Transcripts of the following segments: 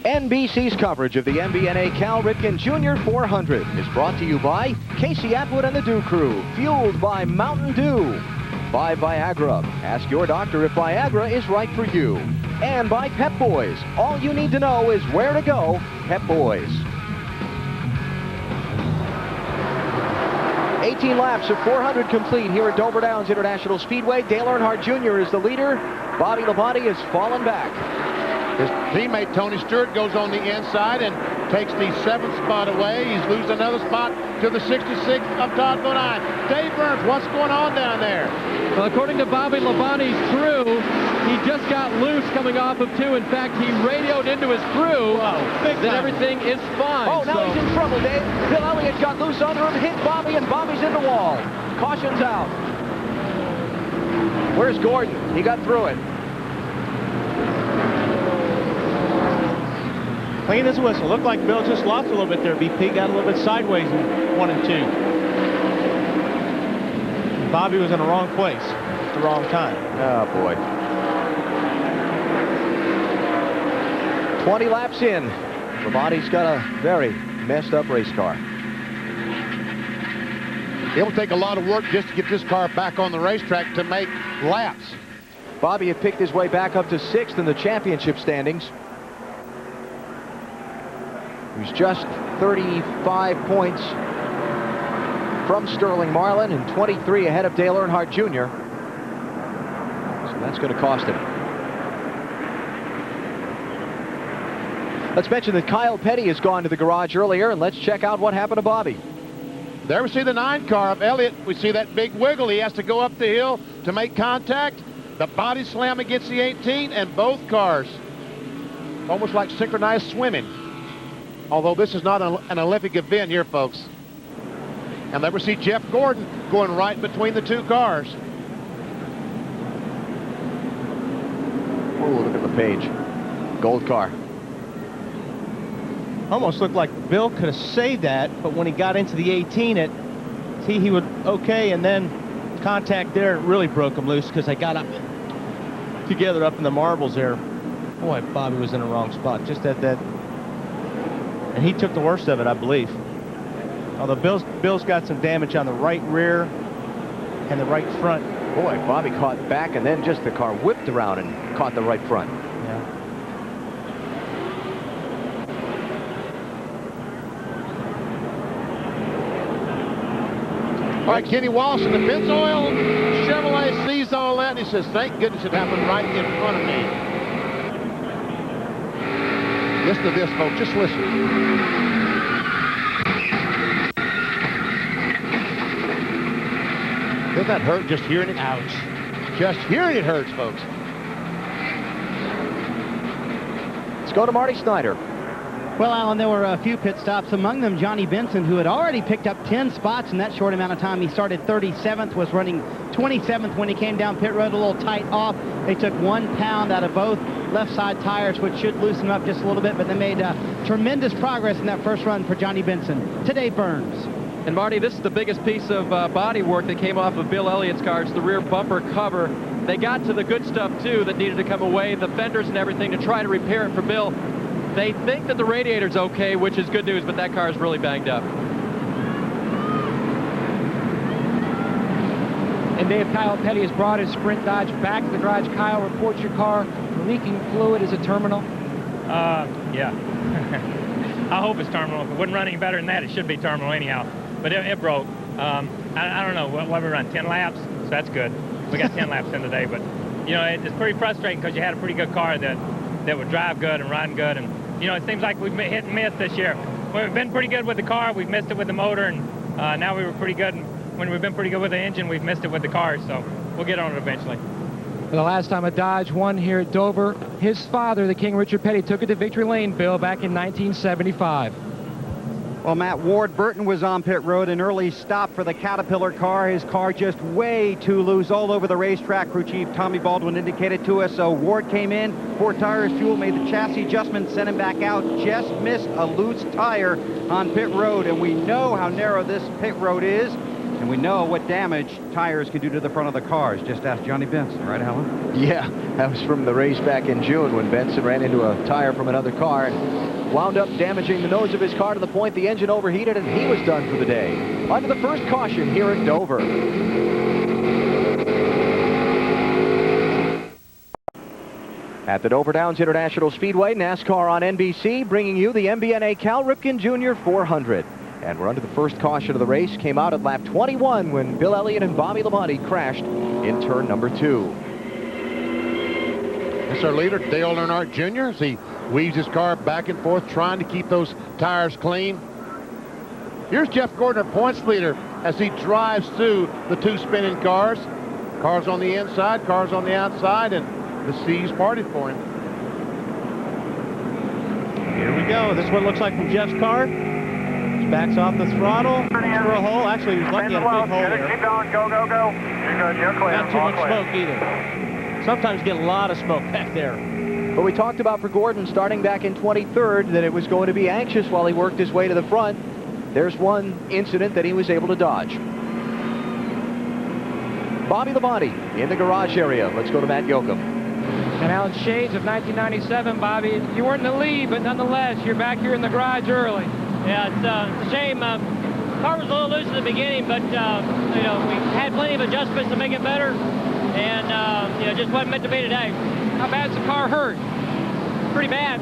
NBC's coverage of the MBNA Cal Ripken Jr. 400 is brought to you by Casey Atwood and the Dew Crew, fueled by Mountain Dew, by Viagra. Ask your doctor if Viagra is right for you. And by Pep Boys. All you need to know is where to go. Pep Boys. 18 laps of 400 complete here at Dover Downs International Speedway. Dale Earnhardt Jr. is the leader. Bobby Labonte has fallen back. His teammate Tony Stewart goes on the inside and takes the 7th spot away. He's losing another spot to the 66th of Todd Bodine. Dave Burns, what's going on down there? Well, according to Bobby Labonte's crew, he just got loose coming off of 2. In fact, he radioed into his crew that everything is fine. Oh, now he's in trouble, Dave. Bill Elliott got loose under him, hit Bobby, and Bobby's in the wall. Caution's out. Where's Gordon? He got through it. Clean as a whistle. Looked like Bill just lost a little bit there. BP got a little bit sideways in 1 and 2. Bobby was in the wrong place at the wrong time. Oh, boy. 20 laps in. Labonte's got a very messed up race car. It will take a lot of work just to get this car back on the racetrack to make laps. Bobby had picked his way back up to 6th in the championship standings. He was just 35 points from Sterling Marlin and 23 ahead of Dale Earnhardt Jr. So that's going to cost him. Let's mention that Kyle Petty has gone to the garage earlier, and let's check out what happened to Bobby. There we see the 9 car of Elliott. We see that big wiggle. He has to go up the hill to make contact. The body slam against the 18, and both cars almost like synchronized swimming. Although this is not an Olympic event here, folks. And there we see Jeff Gordon going right between the 2 cars. Oh, look at the page. Gold car. Almost looked like Bill could have saved that, but when he got into the 18, he would okay, and then contact there really broke him loose because they got up together up in the marbles there. Boy, Bobby was in the wrong spot. Just at that. And he took the worst of it, I believe. Although Bill's got some damage on the right rear and the right front. Boy, Bobby caught back, and then just the car whipped around and caught the right front. Yeah. All right, Kenny Wallace in the Pennzoil Chevrolet sees all that, and he says, thank goodness it happened right in front of me. Listen to this, folks. Just listen. Doesn't that hurt just hearing it? Ouch. Just hearing it hurts, folks. Let's go to Marty Snyder. Well, Alan, there were a few pit stops, among them Johnny Benson, who had already picked up 10 spots in that short amount of time. He started 37th, was running 27th when he came down pit road, a little tight off. They took 1 pound out of both left side tires, which should loosen him up just a little bit, but they made tremendous progress in that first run for Johnny Benson. Today, Burns. And Marty, this is the biggest piece of body work that came off of Bill Elliott's car. It's the rear bumper cover. They got to the good stuff, too, that needed to come away, the fenders and everything, to try to repair it for Bill. They think that the radiator's okay, which is good news, but that car is really banged up. And Dave, Kyle Petty has brought his Sprint Dodge back to the garage. Kyle, report your car leaking fluid. Is it terminal? Yeah. I hope it's terminal. If it wouldn't run any better than that, it should be terminal anyhow. But it broke. I don't know. What we run? 10 laps? So that's good. We got 10 laps in today. But, you know, it's pretty frustrating because you had a pretty good car that would drive good and run good. And, you know, it seems like we've hit and miss this year. We've been pretty good with the car. We've missed it with the motor. And now we were pretty good. When we've been pretty good with the engine, we've missed it with the cars. So we'll get on it eventually. The last time a Dodge won here at Dover, his father, the King Richard Petty, took it to Victory Lane, Bill, back in 1975. Well, Matt, Ward Burton was on pit road, an early stop for the Caterpillar car. His car just way too loose all over the racetrack, crew chief Tommy Baldwin indicated to us. So Ward came in, 4 tires, fuel, made the chassis adjustment, sent him back out, just missed a loose tire on pit road. And we know how narrow this pit road is. And And we know what damage tires can do to the front of the cars. Just ask Johnny Benson, right, Alan? Yeah, that was from the race back in June when Benson ran into a tire from another car and wound up damaging the nose of his car to the point the engine overheated and he was done for the day. Under the first caution here at Dover. At the Dover Downs International Speedway, NASCAR on NBC, bringing you the MBNA Cal Ripken Jr. 400. And we're under the first caution of the race. Came out at lap 21 when Bill Elliott and Bobby Labonte crashed in turn number 2. That's our leader, Dale Earnhardt Jr. as he weaves his car back and forth, trying to keep those tires clean. Here's Jeff Gordon, our points leader, as he drives through the 2 spinning cars. Cars on the inside, cars on the outside, and the C's party for him. Here we go. This is what it looks like from Jeff's car. Backs off the throttle through a hole. Actually, he was lucky at a big hole there. Keep going, go, go, go. You're good, you're clear. Not too much smoke either. Sometimes you get a lot of smoke back there. But we talked about for Gordon starting back in 23rd that it was going to be anxious while he worked his way to the front. There's one incident that he was able to dodge. Bobby Labonte in the garage area. Let's go to Matt Yoakum. And Alan, shades of 1997, Bobby. You weren't in the lead, but nonetheless, you're back here in the garage early. Yeah, it's a shame. Car was a little loose at the beginning, but, you know, we had plenty of adjustments to make it better, and, you know, just wasn't meant to be today. How bad's the car hurt? Pretty bad.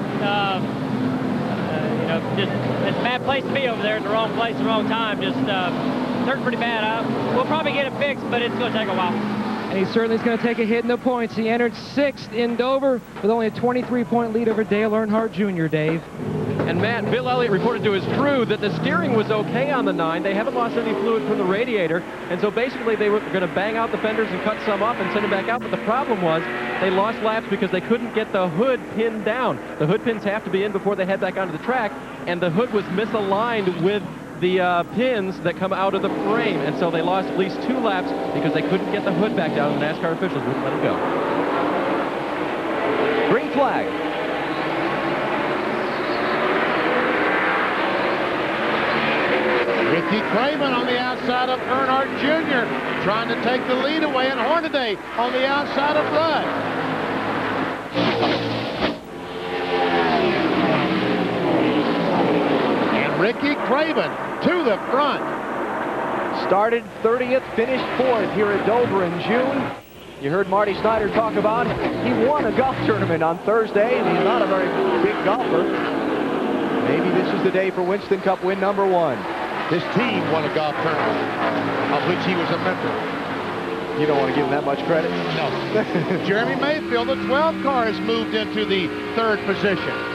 You know, just it's a bad place to be over there, in the wrong place, the wrong time. Just hurt pretty bad. We'll probably get it fixed, but it's going to take a while. And he certainly is going to take a hit in the points. He entered 6th in Dover with only a 23-point lead over Dale Earnhardt Jr., Dave. And Matt, Bill Elliott reported to his crew that the steering was okay on the 9. They haven't lost any fluid from the radiator, and so basically they were going to bang out the fenders and cut some up and send them back out. But the problem was they lost laps because they couldn't get the hood pinned down. The hood pins have to be in before they head back onto the track, and the hood was misaligned with the pins that come out of the frame, and so they lost at least 2 laps because they couldn't get the hood back down, and the NASCAR officials wouldn't let them go. Green flag. Ricky Craven on the outside of Earnhardt Jr. trying to take the lead away, and Hornaday on the outside of Rudd. And Ricky Craven to the front. Started 30th, finished 4th here at Dover in June. You heard Marty Snyder talk about he won a golf tournament on Thursday, and he's not a very big golfer. Maybe this is the day for Winston Cup win number 1. His team won a golf tournament, of which he was a member. You don't want to give him that much credit? No. Jeremy Mayfield, the 12 car, has moved into the 3rd position.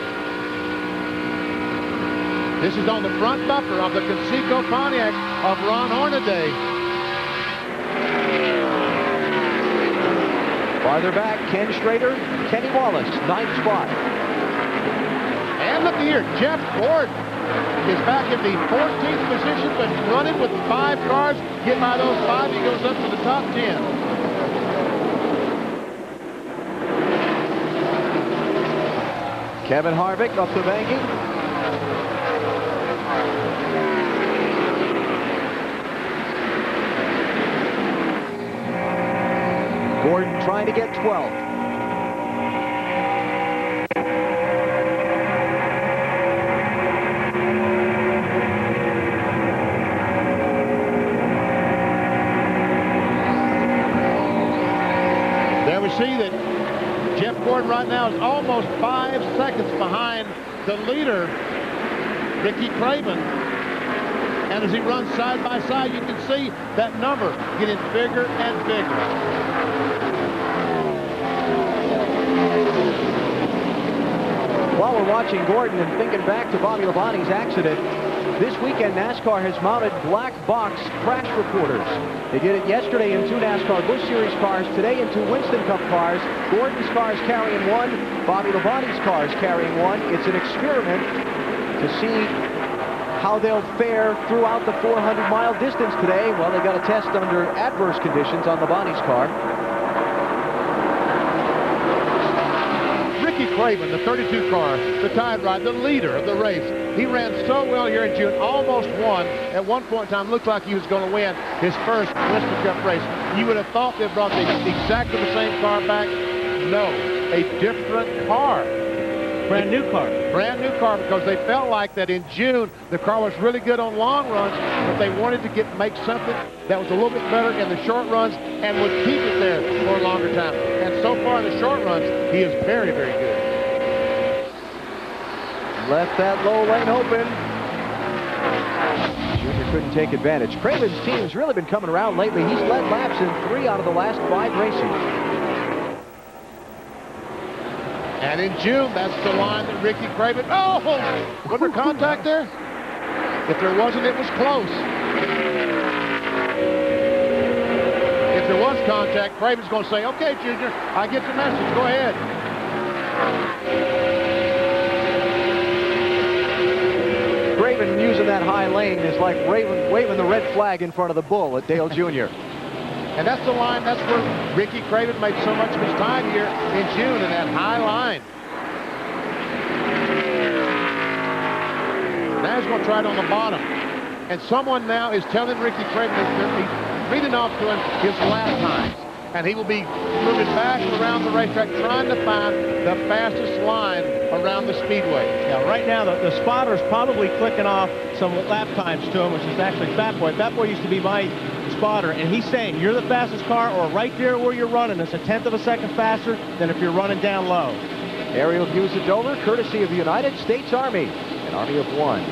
This is on the front bumper of the Conseco Pontiac of Ron Hornaday. Farther back, Ken Schrader, Kenny Wallace, 9th spot. And look here, Jeff Gordon is back in the 14th position, but running with 5 cars. Get by those 5, he goes up to the top 10. Kevin Harvick up the banking. Gordon trying to get 12th. There we see that Jeff Gordon right now is almost 5 seconds behind the leader, Ricky Craven. And as he runs side by side, you can see that number getting bigger and bigger. While we're watching Gordon and thinking back to Bobby Labonte's accident, this weekend NASCAR has mounted black box crash reporters. They did it yesterday in 2 NASCAR Busch Series cars, today in 2 Winston Cup cars. Gordon's car is carrying 1, Bobby Labonte's car is carrying 1. It's an experiment to see how they'll fare throughout the 400-mile distance today. Well, they got a test under adverse conditions on Labonte's car. Ricky Craven, the 32 car, the Tide Rod, the leader of the race. He ran so well here in June, almost won. At one point in time, looked like he was going to win his first Winston Cup race. You would have thought they brought exactly the same car back. No, a different car. Brand new car. Brand new car, because they felt like that in June, the car was really good on long runs, but they wanted to make something that was a little bit better in the short runs and would keep it there for a longer time. And so far in the short runs, he is very, very good. Left that low lane open. Junior couldn't take advantage. Craven's team's really been coming around lately. He's led laps in 3 out of the last 5 races. And in June, that's the line that Ricky Craven... Oh! Was there contact there? If there wasn't, it was close. If there was contact, Craven's going to say, okay, Junior, I get the message. Go ahead. Craven using that high lane is like waving the red flag in front of the bull at Dale Jr. And that's the line, that's where Ricky Craven made so much of his time here in June, in that high line. Now he's going to try it on the bottom. And someone now is telling Ricky Craven, he's reading off to him his lap times. And he will be moving back around the racetrack, trying to find the fastest line around the speedway. Yeah, right now the spotter's probably clicking off some lap times to him, which is actually Fat Boy. Fat Boy used to be my spotter, and he's saying you're the fastest car, or right there where you're running, it's 1/10 of a second faster than if you're running down low. Aerial views of Dover, courtesy of the United States Army, an Army of one.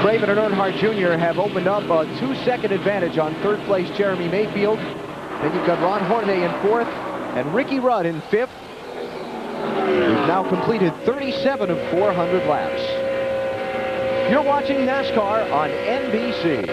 Craven and Earnhardt Jr. have opened up a 2-second advantage on third place Jeremy Mayfield. Then you've got Ron Hornaday in 4th and Ricky Rudd in 5th. We've now completed 37 of 400 laps. You're watching NASCAR on NBC.